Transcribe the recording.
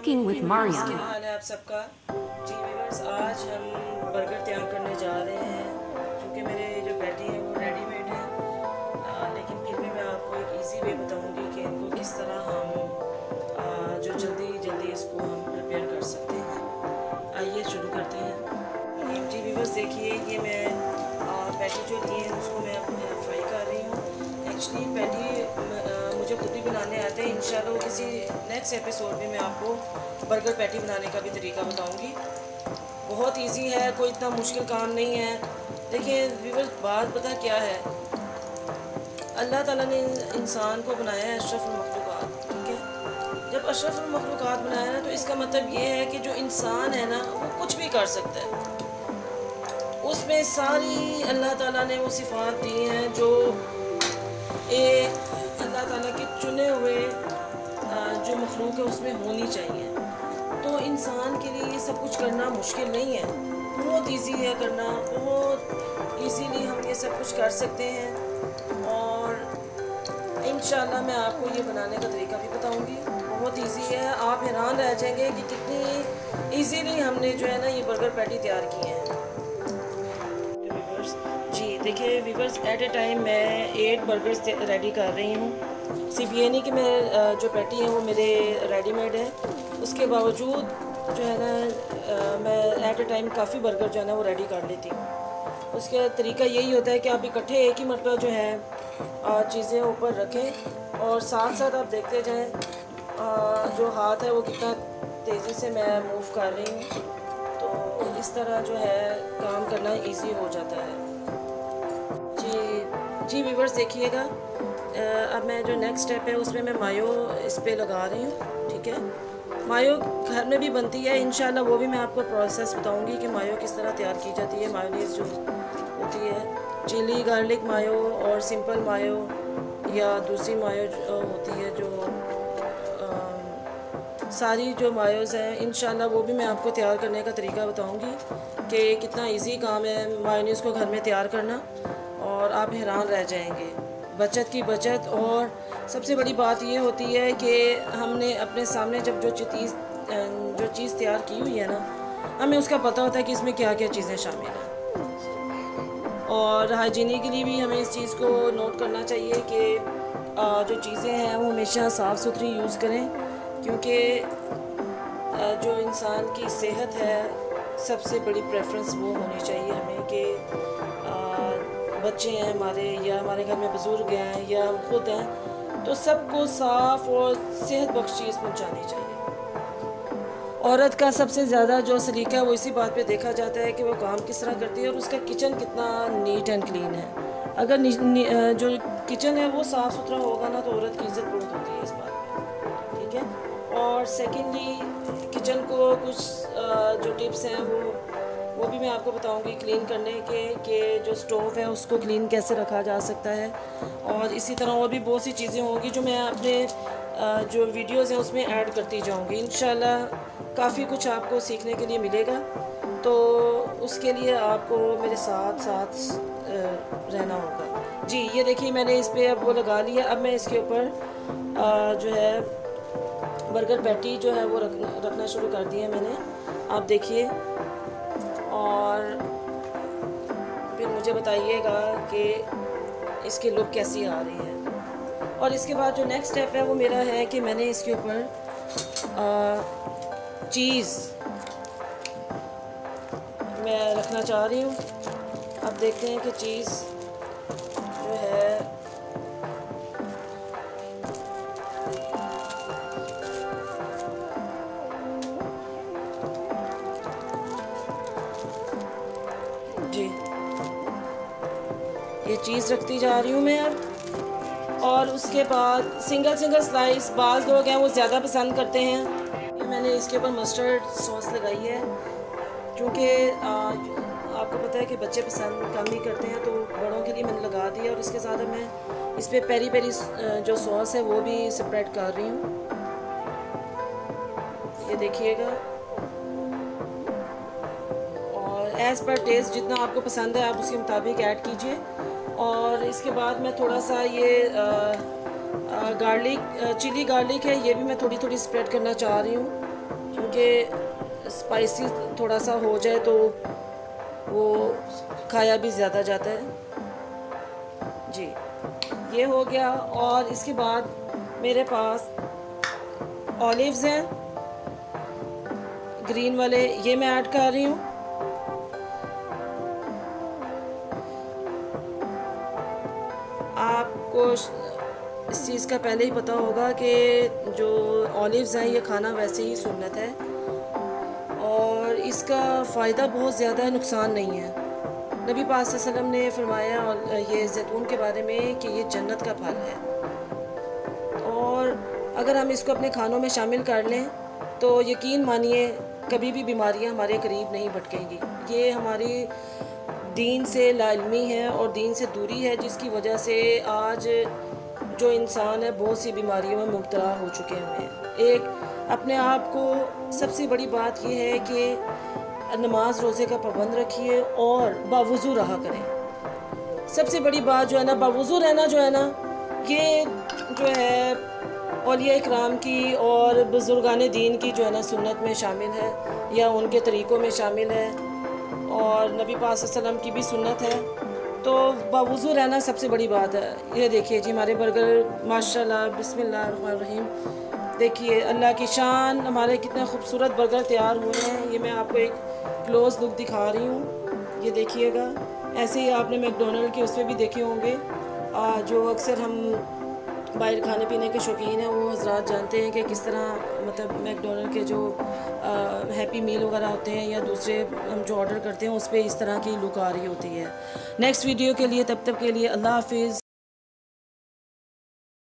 Cooking with Mariam. क्या हाल है आप सबका। जी व्यूअर्स, आज हम बर्गर तैयार करने जा रहे हैं। क्योंकि मेरे जो पैटी हैं वो रेडीमेड हैं, लेकिन फिर भी मैं आपको एक इजी वे बताऊंगी कि इनको किस तरह हम जो जल्दी जल्दी इसको हम प्रिपेयर कर सकते हैं। आइए शुरू करते हैं। जी व्यूअर्स, देखिए ये मैं पैटी जो ली है उसको मैं अपने फ्राई कर रही हूँ। एक्चुअली पैटी मुझे खुद ही बनाने आते हैं। इंशाल्लाह किसी नेक्स्ट एपिसोड में मैं आपको बर्गर पैटी बनाने का भी तरीका बताऊंगी। बहुत इजी है, कोई इतना मुश्किल काम नहीं है। देखिए व्यूअर्स, बात पता क्या है, अल्लाह ताला ने इंसान को बनाया है अशरफुल मखलूक़ात, ठीक है। जब अशरफुल मखलूक़ात बनाया ना, तो इसका मतलब ये है कि जो इंसान है ना वो कुछ भी कर सकता है। उसमें सारी अल्लाह ताला ने वो सिफ़ात दी हैं जो एक अल्लाह ताला के चुने हुए जो मखलूक है उसमें होनी चाहिए। तो इंसान के लिए ये सब कुछ करना मुश्किल नहीं है, बहुत इजी है करना, बहुत इजीली हम ये सब कुछ कर सकते हैं। और इंशाल्लाह मैं आपको ये बनाने का तरीका भी बताऊंगी। बहुत इजी है, आप हैरान रह जाएंगे कि कितनी इजीली हमने जो है ना ये बर्गर पैटी तैयार की है। जी देखिए व्यूअर्स, एट ए टाइम मैं 8 बर्गर्स रेडी कर रही हूँ। सिर्फ ये नहीं कि मैं जो पैटी है वो मेरे रेडीमेड है, उसके बावजूद जो है ना मैं एट ए टाइम काफ़ी बर्गर जो है ना वो रेडी कर लेती हूँ। उसका तरीका यही होता है कि आप इकट्ठे एक ही मरतबा जो है चीज़ें ऊपर रखें और साथ साथ आप देखते जाएं जो हाथ है वो कितना तेज़ी से मैं मूव कर रही हूँ। तो इस तरह जो है काम करना इजी हो जाता है। जी व्यूअर्स, देखिएगा अब मैं जो नेक्स्ट स्टेप है उसमें मैं मायो इस पे लगा रही हूँ, ठीक है। मायो घर में भी बनती है, इंशाल्लाह वो भी मैं आपको प्रोसेस बताऊँगी कि मायो किस तरह तैयार की जाती है। मायोनीज़ जो होती है, चिली गार्लिक मायो और सिंपल मायो या दूसरी मायो होती है, जो सारी जो मायोज़ हैं इंशाल्लाह वो भी मैं आपको तैयार करने का तरीका बताऊँगी कि कितना ईजी काम है मायोनीज़ को घर में तैयार करना, और आप हैरान रह जाएंगे। बचत की बचत, और सबसे बड़ी बात ये होती है कि हमने अपने सामने जब जो चीज़ तैयार की हुई है ना, हमें उसका पता होता है कि इसमें क्या क्या चीज़ें शामिल हैं। और हाइजीनिकली भी हमें इस चीज़ को नोट करना चाहिए कि जो चीज़ें हैं वो हमेशा साफ़ सुथरी यूज़ करें, क्योंकि जो इंसान की सेहत है सबसे बड़ी प्रेफरेंस वो होनी चाहिए हमें कि बच्चे हैं हमारे या हमारे घर में बुज़ुर्ग हैं या हम खुद हैं, तो सबको साफ़ और सेहत बख्श चीज़ पहुँचानी चाहिए। औरत का सबसे ज़्यादा जो सलीका है वो इसी बात पे देखा जाता है कि वो काम किस तरह करती है और उसका किचन कितना नीट एंड क्लीन है। अगर जो किचन है वो साफ़ सुथरा होगा ना, तो औरत की इज़्ज़त बहुत होती है इस बात में, ठीक है। और सेकेंडली किचन को कुछ जो टिप्स हैं वो भी मैं आपको बताऊंगी क्लीन करने के, कि जो स्टोव है उसको क्लीन कैसे रखा जा सकता है। और इसी तरह और भी बहुत सी चीज़ें होंगी जो मैं अपने जो वीडियोज़ हैं उसमें ऐड करती जाऊंगी। इंशाल्लाह काफ़ी कुछ आपको सीखने के लिए मिलेगा, तो उसके लिए आपको मेरे साथ साथ रहना होगा। जी ये देखिए, मैंने इस पर अब वो लगा लिया। अब मैं इसके ऊपर जो है बर्गर पैटी जो है वो रखना शुरू कर दिया मैंने, आप देखिए। और फिर मुझे बताइएगा कि इसकी लुक कैसी आ रही है। और इसके बाद जो नेक्स्ट स्टेप है वो मेरा है कि मैंने इसके ऊपर चीज़ मैं रखना चाह रही हूँ। अब देखते हैं कि चीज़ जो है जी ये चीज़ रखती जा रही हूँ मैं अब। और उसके बाद सिंगल स्लाइस, बाज़ लोग हैं वो ज़्यादा पसंद करते हैं। मैंने इसके ऊपर मस्टर्ड सॉस लगाई है, क्योंकि आपको पता है कि बच्चे पसंद कम ही करते हैं, तो बड़ों के लिए मैंने लगा दिया। और इसके साथ मैं इस पर पेरी पेरी जो सॉस है वो भी स्प्रेड कर रही हूँ, ये देखिएगा। एज़ पर टेस्ट जितना आपको पसंद है आप उसके मुताबिक ऐड कीजिए। और इसके बाद मैं थोड़ा सा ये चिली गार्लिक है, ये भी मैं थोड़ी थोड़ी स्प्रेड करना चाह रही हूँ। क्योंकि स्पाइसी थोड़ा सा हो जाए तो वो खाया भी ज़्यादा जाता है। जी, ये हो गया। और इसके बाद मेरे पास ऑलिव्स हैं ग्रीन वाले, ये मैं ऐड कर रही हूँ। आपको इस चीज़ का पहले ही पता होगा कि जो ऑलिव्स हैं ये खाना वैसे ही सुन्नत है और इसका फ़ायदा बहुत ज़्यादा है, नुकसान नहीं है। नबी पाक सल्लल्लाहु अलैहि वसल्लम ने फरमाया और ये जैतून के बारे में कि ये जन्नत का फल है, और अगर हम इसको अपने खानों में शामिल कर लें तो यकीन मानिए कभी भी बीमारियां हमारे करीब नहीं भटकेंगी। ये हमारी दीन से लाइल्मी है और दीन से दूरी है, जिसकी वजह से आज जो इंसान है बहुत सी बीमारियों में मुब्तला हो चुके हैं। एक अपने आप को सबसे बड़ी बात यह है कि नमाज रोज़े का पाबंद रखिए और बावुज़ू रहा करें। सबसे बड़ी बात जो है ना, बावुज़ू रहना जो है ना, ये जो है औलिया इकराम की और बुज़ुर्गान दीन की जो है ना सुन्नत में शामिल है या उनके तरीक़ों में शामिल है, और नबी पाक सल्लल्लाहु अलैहि वसल्लम की भी सुन्नत है। तो बावुज़ू रहना सबसे बड़ी बात है। ये देखिए जी हमारे बर्गर माशाल्लाह बिस्मिल्लाहिर्रहमानिर्रहीम, देखिए अल्लाह की शान, हमारे कितने खूबसूरत बर्गर तैयार हुए हैं। ये मैं आपको एक क्लोज़ लुक दिखा रही हूँ, ये देखिएगा। ऐसे ही आपने मैकडोनल्ड के उस पर भी देखे होंगे। जो अक्सर हम बाहर खाने पीने के शौकीन हैं वो हज़रात जानते हैं कि किस तरह मतलब मैकडोनल्ड के जो हैप्पी मील वगैरह होते हैं या दूसरे हम जो ऑर्डर करते हैं उस पर इस तरह की लुक आ रही होती है। नेक्स्ट वीडियो के लिए तब तक के लिए अल्लाह हाफिज़।